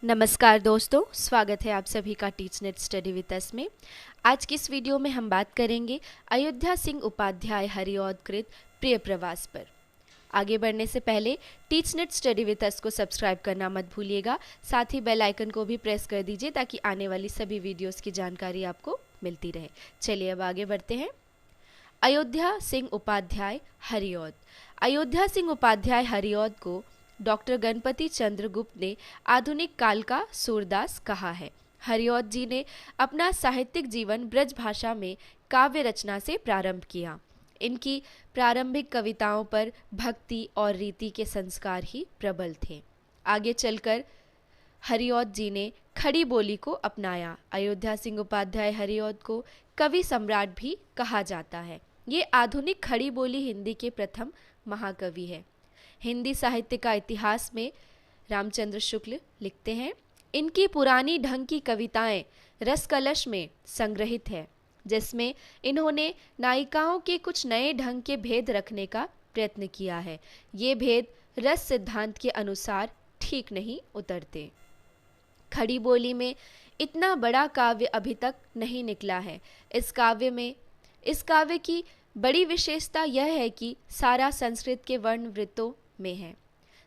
नमस्कार दोस्तों, स्वागत है आप सभी का टीचनेट स्टडी विद अस में। आज की इस वीडियो में हम बात करेंगे अयोध्या सिंह उपाध्याय हरिऔध कृत प्रिय प्रवास पर। आगे बढ़ने से पहले टीचनेट स्टडी विद अस को सब्सक्राइब करना मत भूलिएगा, साथ ही बेल आइकन को भी प्रेस कर दीजिए ताकि आने वाली सभी वीडियोस की जानकारी आपको मिलती रहे। चलिए अब आगे बढ़ते हैं। अयोध्या सिंह उपाध्याय हरिऔध। अयोध्या सिंह उपाध्याय हरिऔध को डॉक्टर गणपति चंद्र गुप्त ने आधुनिक काल का सूरदास कहा है। हरिऔध जी ने अपना साहित्यिक जीवन ब्रज भाषा में काव्य रचना से प्रारंभ किया। इनकी प्रारंभिक कविताओं पर भक्ति और रीति के संस्कार ही प्रबल थे। आगे चलकर हरिऔध जी ने खड़ी बोली को अपनाया। अयोध्या सिंह उपाध्याय हरिऔध को कवि सम्राट भी कहा जाता है। ये आधुनिक खड़ी बोली हिंदी के प्रथम महाकवि है। हिंदी साहित्य का इतिहास में रामचंद्र शुक्ल लिखते हैं, इनकी पुरानी ढंग की कविताएं रस कलश में संग्रहित है, जिसमें इन्होंने नायिकाओं के कुछ नए ढंग के भेद रखने का प्रयत्न किया है। ये भेद रस सिद्धांत के अनुसार ठीक नहीं उतरते। खड़ी बोली में इतना बड़ा काव्य अभी तक नहीं निकला है। इस काव्य की बड़ी विशेषता यह है कि सारा संस्कृत के वर्ण वृत्तों में है,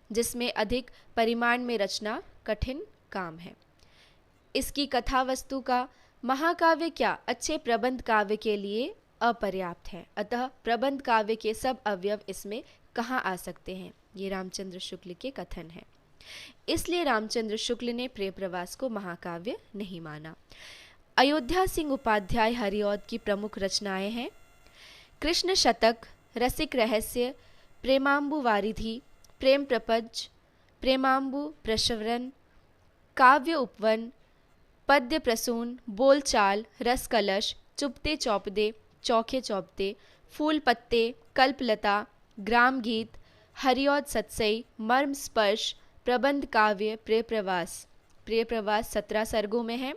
जिसमें अधिक परिमाण में रचना कठिन काम है। इसकी कथा वस्तु का महाकाव्य क्या अच्छे प्रबंध काव्य के लिए अपर्याप्त है, अतः प्रबंध काव्य के सब अवयव इसमें कहाँ आ सकते हैं, ये रामचंद्र शुक्ल के कथन है। इसलिए रामचंद्र शुक्ल ने प्रिय प्रवास को महाकाव्य नहीं माना। अयोध्या सिंह उपाध्याय हरिऔध की प्रमुख रचनाएं हैं कृष्ण शतक, रसिक रहस्य, प्रेमांबु वारिधि, प्रेम प्रपंच, प्रेमांबु प्रशवरन, काव्य उपवन, पद्य प्रसून, बोलचाल, रस कलश, चुपते चौपदे, चौखे चौपते, फूल पत्ते, कल्पलता, ग्राम गीत, हरिऔध सत्सई, मर्म स्पर्श, प्रबंध काव्य, प्रिय प्रवास 17 सर्गों में है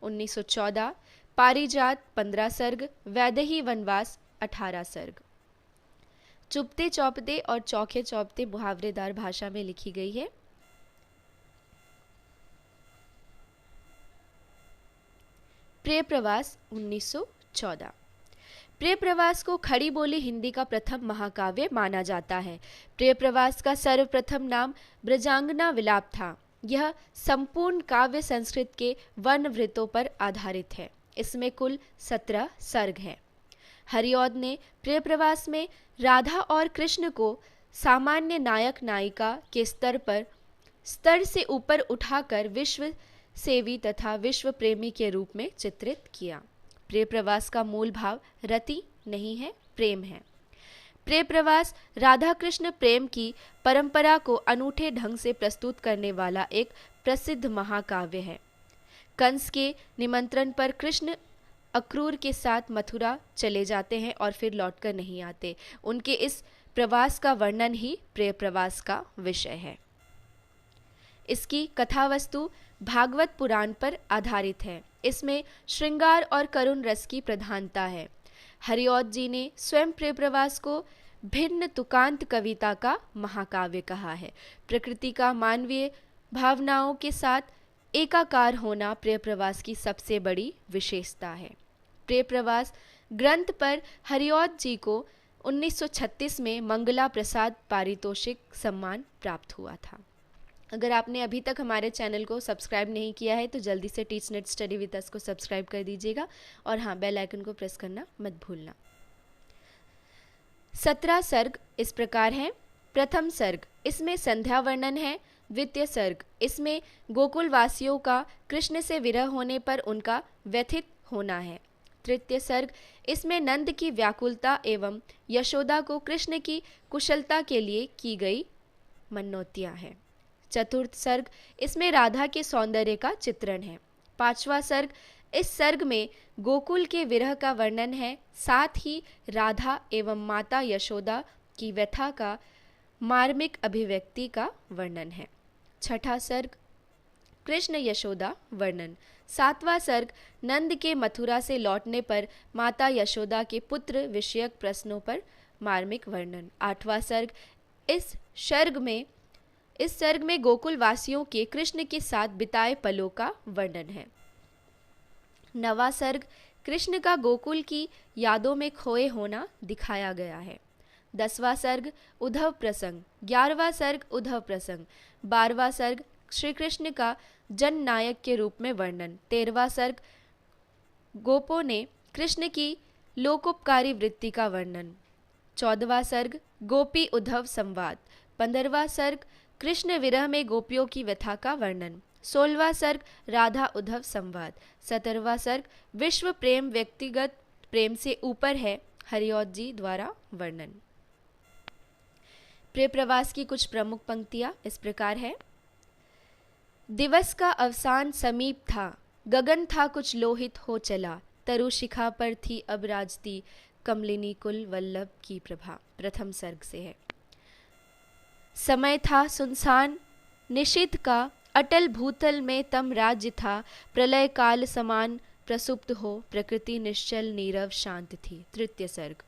1914, पारिजात 15 सर्ग, वैदेही वनवास 18 सर्ग। चुपते चौपते और चौखे चौपते मुहावरेदार भाषा में लिखी गई है। प्रिय प्रवास 1914। प्रिय प्रवास को खड़ी बोली हिंदी का प्रथम महाकाव्य माना जाता है। प्रिय प्रवास का सर्वप्रथम नाम ब्रजांगना विलाप था। यह संपूर्ण काव्य संस्कृत के वर्ण वृत्तों पर आधारित है। इसमें कुल 17 सर्ग हैं। हरिऔध ने प्रिय प्रवास में राधा और कृष्ण को सामान्य नायक नायिका के स्तर से ऊपर उठाकर विश्व सेवी तथा विश्व प्रेमी के रूप में चित्रित किया। प्रिय प्रवास का मूल भाव रति नहीं है, प्रेम है। प्रिय प्रवास राधा कृष्ण प्रेम की परंपरा को अनूठे ढंग से प्रस्तुत करने वाला एक प्रसिद्ध महाकाव्य है। कंस के निमंत्रण पर कृष्ण अक्रूर के साथ मथुरा चले जाते हैं और फिर लौटकर नहीं आते। उनके इस प्रवास का वर्णन ही प्रिय प्रवास का विषय है। इसकी कथा वस्तु भागवत पुराण पर आधारित है। इसमें श्रृंगार और करुण रस की प्रधानता है। हरिऔध जी ने स्वयं प्रिय प्रवास को भिन्न तुकांत कविता का महाकाव्य कहा है। प्रकृति का मानवीय भावनाओं के साथ एकाकार होना प्रिय प्रवास की सबसे बड़ी विशेषता है। प्रिय प्रवास ग्रंथ पर हरिऔध जी को 1936 में मंगला प्रसाद पारितोषिक सम्मान प्राप्त हुआ था। अगर आपने अभी तक हमारे चैनल को सब्सक्राइब नहीं किया है तो जल्दी से टीचनेट स्टडी विद अस को सब्सक्राइब कर दीजिएगा और हाँ, बेल आइकन को प्रेस करना मत भूलना। 17 सर्ग इस प्रकार हैं। प्रथम सर्ग, इसमें संध्या वर्णन है। द्वितीय सर्ग, इसमें गोकुल वासियों का कृष्ण से विरह होने पर उनका व्यथित होना है। तृतीय सर्ग, इसमें नंद की व्याकुलता एवं यशोदा को कृष्ण की कुशलता के लिए की गई मनोतियां हैं। चतुर्थ सर्ग, इसमें राधा के सौंदर्य का चित्रण है। पांचवा सर्ग, इस सर्ग में गोकुल के विरह का वर्णन है, साथ ही राधा एवं माता यशोदा की व्यथा का मार्मिक अभिव्यक्ति का वर्णन है। छठा सर्ग, कृष्ण यशोदा वर्णन। सातवां सर्ग, नंद के मथुरा से लौटने पर माता यशोदा के पुत्र विषयक प्रश्नों पर मार्मिक वर्णन। आठवां सर्ग, इस सर्ग में इस सर्ग में गोकुल वासियों के कृष्ण के साथ बिताए पलों का वर्णन है। नवा सर्ग कृष्ण का गोकुल की यादों में खोए होना दिखाया गया है। 10वां सर्ग उद्धव प्रसंग, 11वां सर्ग उद्धव प्रसंग, 12वां सर्ग श्री कृष्ण का जननायक के रूप में वर्णन, 13वां सर्ग गोपों ने कृष्ण की लोकोपकारी वृत्ति का वर्णन, 14वां सर्ग गोपी उद्धव संवाद, 15वां सर्ग कृष्ण विरह में गोपियों की व्यथा का वर्णन, 16वां सर्ग राधा उद्धव संवाद, 17वां सर्ग विश्व प्रेम व्यक्तिगत प्रेम से ऊपर है हरिऔध जी द्वारा वर्णन। प्रिय प्रवास की कुछ प्रमुख पंक्तियां इस प्रकार है। दिवस का अवसान समीप था, गगन था कुछ लोहित हो चला, तरु शिखा पर थी अब राजती, कमलिनी कुल वल्लभ की प्रभा। प्रथम सर्ग से है। समय था सुनसान निषिद्ध का, अटल भूतल में तम राज्य था, प्रलय काल समान प्रसुप्त हो, प्रकृति निश्चल नीरव शांत थी। तृतीय सर्ग।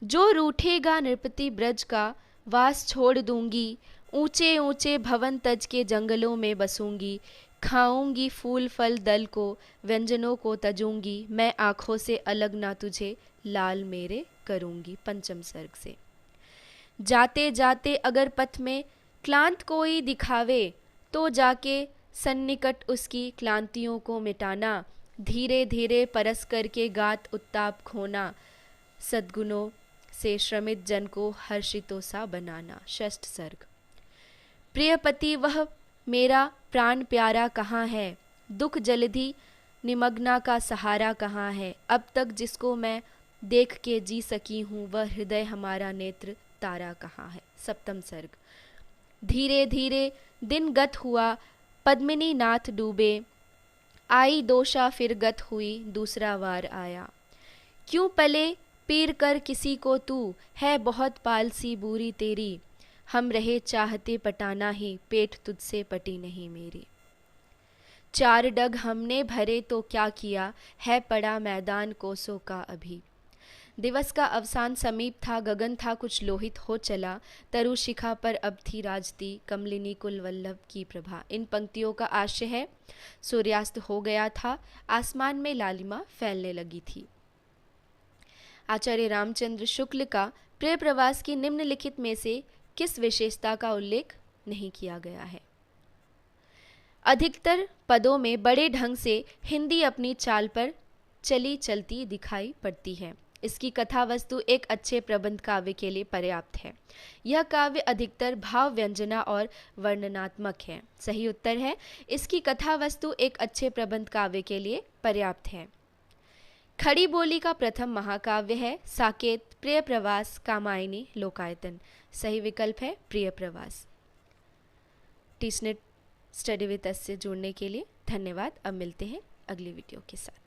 जो रूठेगा नृपति ब्रज का, वास छोड़ दूंगी, ऊंचे ऊंचे भवन तज के जंगलों में बसूंगी, खाऊंगी फूल फल दल को, व्यंजनों को तजूंगी, मैं आँखों से अलग ना तुझे, लाल मेरे करूंगी। पंचम सर्ग से। जाते जाते अगर पथ में क्लांत कोई दिखावे, तो जाके सन्निकट उसकी क्लांतियों को मिटाना, धीरे धीरे परस करके गात उत्ताप खोना, सद्गुणों से श्रमित जन को हर्षितों सा बनाना। षष्ठ सर्ग। प्रिय पति वह मेरा प्राण प्यारा कहाँ है, दुख जलधि निमग्ना का सहारा कहाँ है, अब तक जिसको मैं देख के जी सकी हूँ, वह हृदय हमारा नेत्र तारा कहाँ है। सप्तम सर्ग। धीरे धीरे दिन गत हुआ, पद्मिनी नाथ डूबे, आई दोषा फिर गत हुई, दूसरा वार आया, क्यों पले पीर कर किसी को तू, है बहुत पालसी बूरी तेरी, हम रहे चाहते पटाना ही, पेट तुझसे पटी नहीं मेरी। चार डग हमने भरे तो क्या किया, है पड़ा मैदान कोसों का अभी। दिवस का अवसान समीप था, गगन था कुछ लोहित हो चला, तरु शिखा पर अब थी राजती, कमलिनी कुल वल्लभ की प्रभा। इन पंक्तियों का आशय है, सूर्यास्त हो गया था, आसमान में लालिमा फैलने लगी थी। आचार्य रामचंद्र शुक्ल का प्रिय प्रवास की निम्नलिखित में से किस विशेषता का उल्लेख नहीं किया गया है। अधिकतर पदों में बड़े ढंग से हिंदी अपनी चाल पर चली चलती दिखाई पड़ती है। इसकी कथा वस्तु एक अच्छे प्रबंध काव्य के लिए पर्याप्त है। यह काव्य अधिकतर भाव व्यंजना और वर्णनात्मक है। सही उत्तर है, इसकी कथा वस्तु एक अच्छे प्रबंध काव्य के लिए पर्याप्त है। खड़ी बोली का प्रथम महाकाव्य है साकेत, प्रिय प्रवास, कामायनी, लोकायतन। सही विकल्प है प्रिय प्रवास। टीचनेट स्टडी विद अस से जुड़ने के लिए धन्यवाद। अब मिलते हैं अगली वीडियो के साथ।